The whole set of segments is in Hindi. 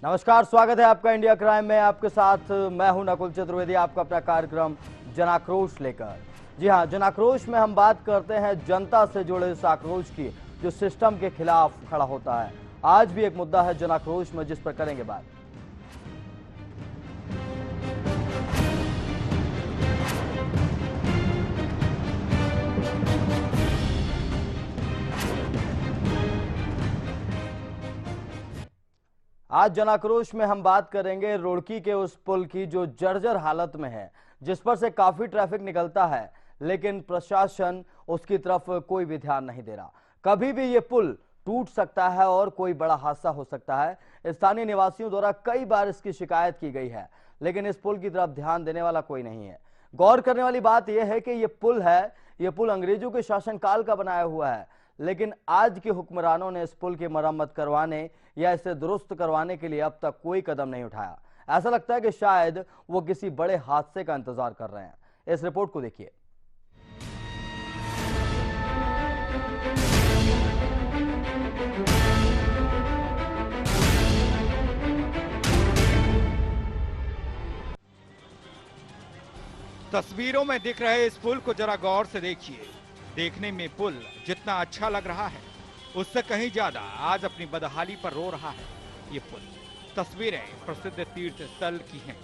नमस्कार, स्वागत है आपका इंडिया क्राइम में। आपके साथ मैं हूं नकुल चतुर्वेदी, आपका अपना कार्यक्रम जनाक्रोश लेकर। जी हां, जनाक्रोश में हम बात करते हैं जनता से जुड़े उस आक्रोश की जो सिस्टम के खिलाफ खड़ा होता है। आज भी एक मुद्दा है जनाक्रोश में जिस पर करेंगे बात। आज जनाक्रोश में हम बात करेंगे रुड़की के उस पुल की जो जर्जर हालत में है, जिस पर से काफी ट्रैफिक निकलता है, लेकिन प्रशासन उसकी तरफ कोई भी ध्यान नहीं दे रहा। कभी भी ये पुल टूट सकता है और कोई बड़ा हादसा हो सकता है। स्थानीय निवासियों द्वारा कई बार इसकी शिकायत की गई है, लेकिन इस पुल की तरफ ध्यान देने वाला कोई नहीं है। गौर करने वाली बात यह है कि ये पुल अंग्रेजों के शासनकाल का बनाया हुआ है, लेकिन आज के हुक्मरानों ने इस पुल की मरम्मत करवाने या इसे दुरुस्त करवाने के लिए अब तक कोई कदम नहीं उठाया। ऐसा लगता है कि शायद वो किसी बड़े हादसे का इंतजार कर रहे हैं। इस रिपोर्ट को देखिए। तस्वीरों में दिख रहे इस पुल को जरा गौर से देखिए। देखने में पुल जितना अच्छा लग रहा है, उससे कहीं ज्यादा आज अपनी बदहाली पर रो रहा है ये पुल। तस्वीरें प्रसिद्ध तीर्थ स्थल की हैं।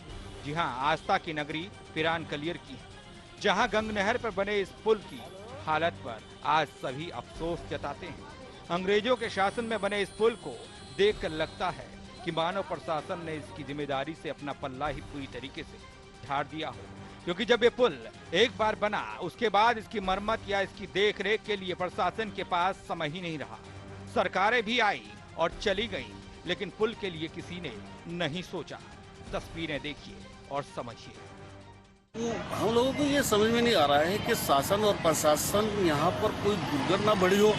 जी हां, आस्था की नगरी पिरान कलियर की है, जहां गंग नहर पर बने इस पुल की हालत पर आज सभी अफसोस जताते हैं। अंग्रेजों के शासन में बने इस पुल को देखकर लगता है कि मानव प्रशासन ने इसकी जिम्मेदारी से अपना पल्ला ही पूरी तरीके से झाड़ दिया हो, क्योंकि जब ये पुल एक बार बना, उसके बाद इसकी मरम्मत या इसकी देखरेख के लिए प्रशासन के पास समय ही नहीं रहा। सरकारें भी आई और चली गईं, लेकिन पुल के लिए किसी ने नहीं सोचा। तस्वीरें देखिए और समझिए। हम लोगों को ये समझ में नहीं आ रहा है कि शासन और प्रशासन यहाँ पर कोई दुर्घटना बढ़ी हो,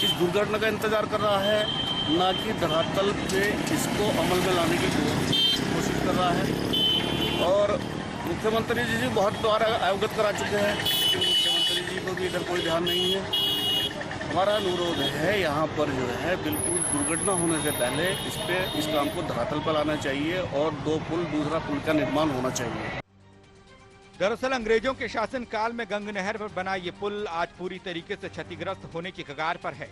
इस दुर्घटना का इंतजार कर रहा है, ना कि धरातल पे इसको अमल में लाने की कोशिश कर रहा है। और मुख्यमंत्री जी बहुत बार अवगत करा चुके हैं, लेकिन मुख्यमंत्री जी को भी इधर कोई ध्यान नहीं है। हमारा अनुरोध है यहाँ पर जो है बिल्कुल दुर्घटना होने से पहले इस काम को धरातल पर लाना चाहिए और दूसरा पुल का निर्माण होना चाहिए। दरअसल अंग्रेजों के शासन काल में गंग नहर पर बना ये पुल आज पूरी तरीके से क्षतिग्रस्त होने की कगार पर है।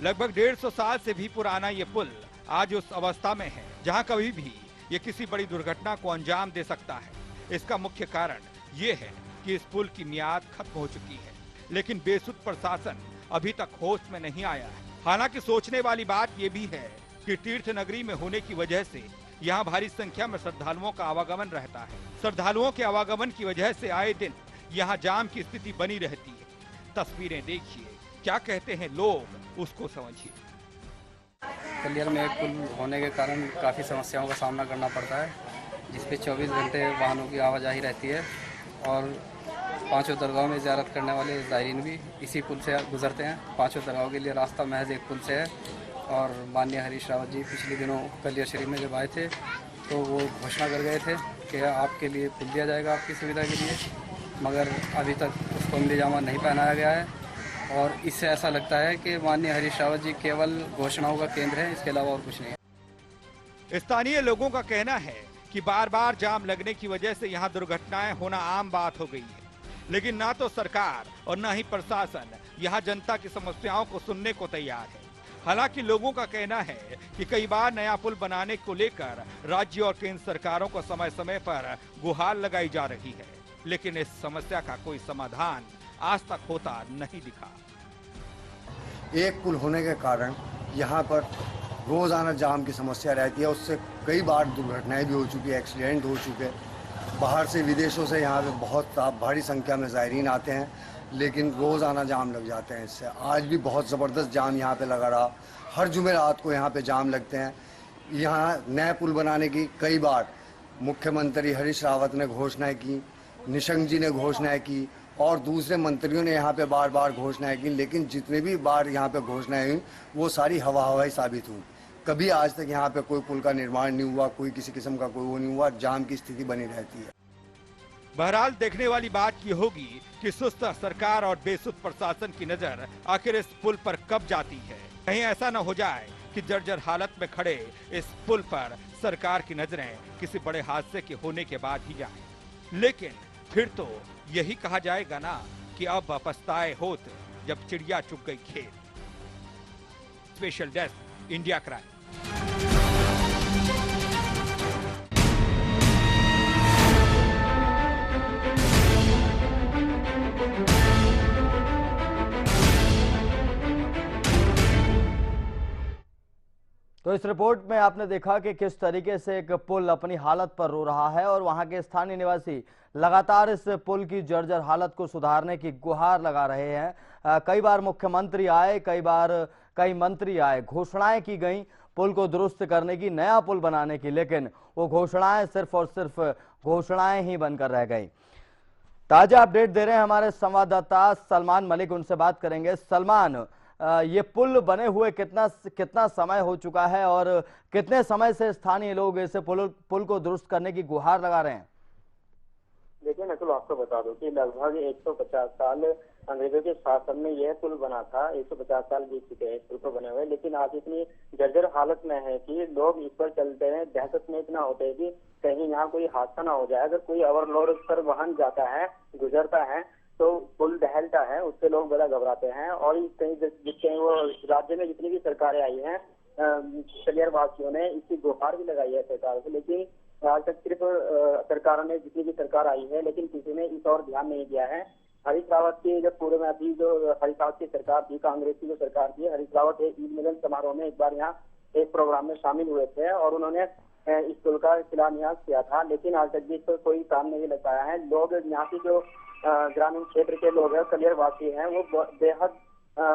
लगभग 150 साल से भी पुराना ये पुल आज उस अवस्था में है जहाँ कभी भी ये किसी बड़ी दुर्घटना को अंजाम दे सकता है। इसका मुख्य कारण ये है कि इस पुल की मियाद खत्म हो चुकी है, लेकिन बेसुध प्रशासन अभी तक होश में नहीं आया है। हालांकि सोचने वाली बात ये भी है कि तीर्थ नगरी में होने की वजह से यहाँ भारी संख्या में श्रद्धालुओं का आवागमन रहता है। श्रद्धालुओं के आवागमन की वजह से आए दिन यहाँ जाम की स्थिति बनी रहती है। तस्वीरें देखिए, क्या कहते हैं लोग, उसको समझिए। कलियर में एक पुल होने के कारण काफ़ी समस्याओं का सामना करना पड़ता है, जिसपे 24 घंटे वाहनों की आवाजाही रहती है और पांचों दरगाहों में ज़ियारत करने वाले ज़ायरीन भी इसी पुल से गुजरते हैं। पांचों दरगाहों के लिए रास्ता महज एक पुल से है। और माननीय हरीश रावत जी पिछले दिनों कलियर शरीफ में जब आए थे तो वो घोषणा कर गए थे कि आपके लिए पुल दिया जाएगा आपकी सुविधा के लिए, मगर अभी तक उसको अमलीजामा नहीं पहनाया गया है। और इससे ऐसा लगता है कि माननीय हरीश रावत जी केवल घोषणाओं का केंद्र है, इसके अलावा और कुछ नहीं है। स्थानीय लोगों का कहना है कि बार बार जाम लगने की वजह से यहाँ दुर्घटनाएं होना आम बात हो गई है, लेकिन ना तो सरकार और ना ही प्रशासन यहाँ जनता की समस्याओं को सुनने को तैयार है। हालांकि लोगों का कहना है कि कई बार नया पुल बनाने को लेकर राज्य और केंद्र सरकारों को समय समय पर गुहार लगाई जा रही है, लेकिन इस समस्या का कोई समाधान आज तक होता नहीं दिखा। एक पुल होने के कारण यहाँ पर रोजाना जाम की समस्या रहती है। उससे कई बार दुर्घटनाएं भी हो चुकी है, एक्सीडेंट हो चुके। बाहर से विदेशों से यहाँ पे बहुत भारी संख्या में ज़ायरीन आते हैं, लेकिन रोज़ाना जाम लग जाते हैं। इससे आज भी बहुत ज़बरदस्त जाम यहाँ पे लगा रहा। हर जुमेरात को यहाँ पे जाम लगते हैं। यहाँ नए पुल बनाने की कई बार मुख्यमंत्री हरीश रावत ने घोषणाएं की, निशंक जी ने घोषणाएं की और दूसरे मंत्रियों ने यहाँ पे बार बार घोषणाएं की, लेकिन जितने भी बार यहाँ पे घोषणाएं हुई वो सारी हवाई साबित हुई। कभी आज तक यहाँ पे कोई पुल का निर्माण नहीं हुआ, कोई किसी किस्म का कोई वो नहीं हुआ। जाम की स्थिति बनी रहती है। बहरहाल देखने वाली बात ये होगी कि सुस्त सरकार और बेसुध प्रशासन की नजर आखिर इस पुल पर कब जाती है। कहीं ऐसा न हो जाए कि जर्जर हालत में खड़े इस पुल पर सरकार की नजरें किसी बड़े हादसे के होने के बाद ही जाएं। लेकिन फिर तो यही कहा जाएगा ना कि अब पछताए होत जब चिड़िया चुग गई खेत। Special desk, India crime. तो इस रिपोर्ट में आपने देखा कि किस तरीके से एक पुल अपनी हालत पर रो रहा है और वहां के स्थानीय निवासी लगातार इस पुल की जर्जर हालत को सुधारने की गुहार लगा रहे हैं। कई बार मुख्यमंत्री आए, कई मंत्री आए, घोषणाएं की गई पुल को दुरुस्त करने की, नया पुल बनाने की, लेकिन वो घोषणाएं सिर्फ और सिर्फ घोषणाएं ही बनकर रह गई। ताजा अपडेट दे रहे हैं हमारे संवाददाता सलमान मलिक, उनसे बात करेंगे। सलमान, ये पुल बने हुए कितना समय हो चुका है और कितने समय से स्थानीय लोग इस पुल को दुरुस्त करने की गुहार लगा रहे हैं? देखिए, मैं तो आपको बता दूं कि लगभग 150 साल अंग्रेजों के शासन में यह पुल बना था। 150 साल बीत चुके हैं इस पुल को बने हुए, लेकिन आज इतनी जर्जर हालत में है कि लोग इस पर चलते हैं, दहशत में इतना होते हैं कि कहीं यहाँ कोई हादसा ना हो जाए। अगर कोई ओवरलोड उस पर वाहन जाता है, गुजरता है, तो पुल दहलता है, उससे लोग बड़ा घबराते हैं। और कहीं वो राज्य में जितनी भी सरकारें आई हैं, कलियर वासियों ने इसकी गुहार भी लगाई है सरकार से, लेकिन आज तक सिर्फ सरकारों ने, जितनी भी सरकार आई है, लेकिन किसी ने इस और ध्यान नहीं दिया है। हरीश रावत की जब पूर्व में अभी जो हरीश रावत की सरकार थी, कांग्रेस की जो सरकार थी, हरीश रावत एक ईद मिलन समारोह में एक बार यहाँ एक प्रोग्राम में शामिल हुए थे और उन्होंने इस पुल का शिलान्यास किया था, लेकिन आज तक भी इस पर कोई काम नहीं लग पाया है। लोग यहाँ की जो ग्रामीण क्षेत्र के लोग हैं, कलियर वासी हैं, वो बेहद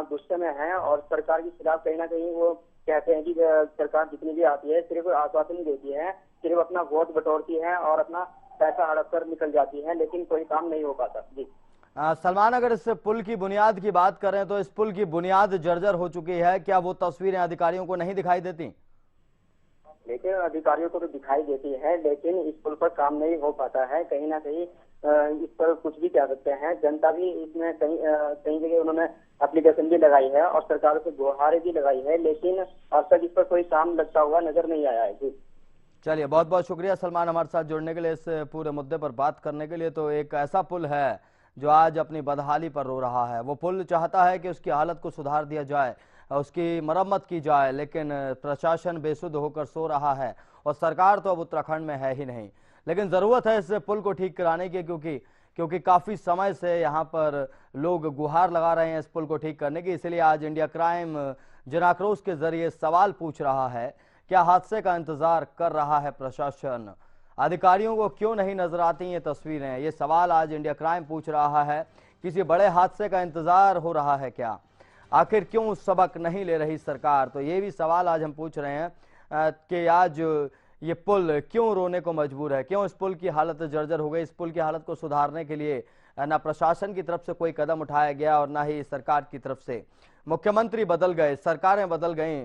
गुस्से में हैं और सरकार के खिलाफ कहीं ना कहीं वो कहते हैं कि सरकार जितनी भी आती है सिर्फ आश्वासन देती है, सिर्फ अपना वोट बटोरती है और अपना पैसा हड़प कर निकल जाती है, लेकिन कोई काम नहीं हो पाता। जी सलमान, अगर इस पुल की बुनियाद की बात करें तो इस पुल की बुनियाद जर्जर हो चुकी है, क्या वो तस्वीरें अधिकारियों को नहीं दिखाई देती? लेकिन अधिकारियों को तो दिखाई देती है, लेकिन इस पुल पर काम नहीं हो पाता है। कहीं ना कहीं इस पर कुछ भी कह सकते हैं, जनता भी इसमें कई जगह उन्होंने एप्लीकेशन भी लगाई है और सरकार से गुहारें भी लगाई है, लेकिन अब तक इस पर कोई काम लगता हुआ नजर नहीं आया है। जी चलिए, बहुत बहुत शुक्रिया सलमान हमारे साथ जुड़ने के लिए, इस पूरे मुद्दे पर बात करने के लिए। तो एक ऐसा पुल है जो आज अपनी बदहाली पर रो रहा है। वो पुल चाहता है कि उसकी हालत को सुधार दिया जाए, उसकी मरम्मत की जाए, लेकिन प्रशासन बेसुध होकर सो रहा है और सरकार तो अब उत्तराखंड में है ही नहीं। लेकिन ज़रूरत है इस पुल को ठीक कराने की, क्योंकि काफ़ी समय से यहाँ पर लोग गुहार लगा रहे हैं इस पुल को ठीक करने की। इसलिए आज इंडिया क्राइम जन आक्रोश के जरिए सवाल पूछ रहा है, क्या हादसे का इंतजार कर रहा है प्रशासन? अधिकारियों को क्यों नहीं नजर आती ये तस्वीरें? ये सवाल आज इंडिया क्राइम पूछ रहा है। किसी बड़े हादसे का इंतजार हो रहा है क्या? आखिर क्यों सबक नहीं ले रही सरकार? तो ये भी सवाल आज हम पूछ रहे हैं कि आज ये पुल क्यों रोने को मजबूर है, क्यों इस पुल की हालत जर्जर हो गई। इस पुल की हालत को सुधारने के लिए ना प्रशासन की तरफ से कोई कदम उठाया गया और ना ही सरकार की तरफ से। मुख्यमंत्री बदल गए, सरकारें बदल गई,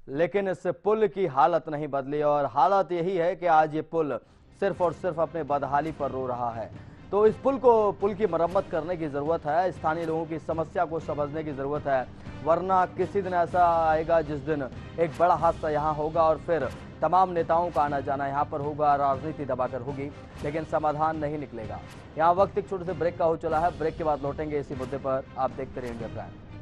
लेकिन इस पुल की हालत नहीं बदली और हालत यही है कि आज ये पुल सिर्फ और सिर्फ अपने बदहाली पर रो रहा है। तो इस पुल की मरम्मत करने की ज़रूरत है, स्थानीय लोगों की समस्या को समझने की ज़रूरत है, वरना किसी दिन ऐसा आएगा जिस दिन एक बड़ा हादसा यहाँ होगा और फिर तमाम नेताओं का आना जाना यहाँ पर होगा, राजनीति दबाकर होगी, लेकिन समाधान नहीं निकलेगा। यहाँ वक्त एक छोटे से ब्रेक का हो चला है। ब्रेक के बाद लौटेंगे इसी मुद्दे पर। आप देखते रहिए इंडिया क्राइम।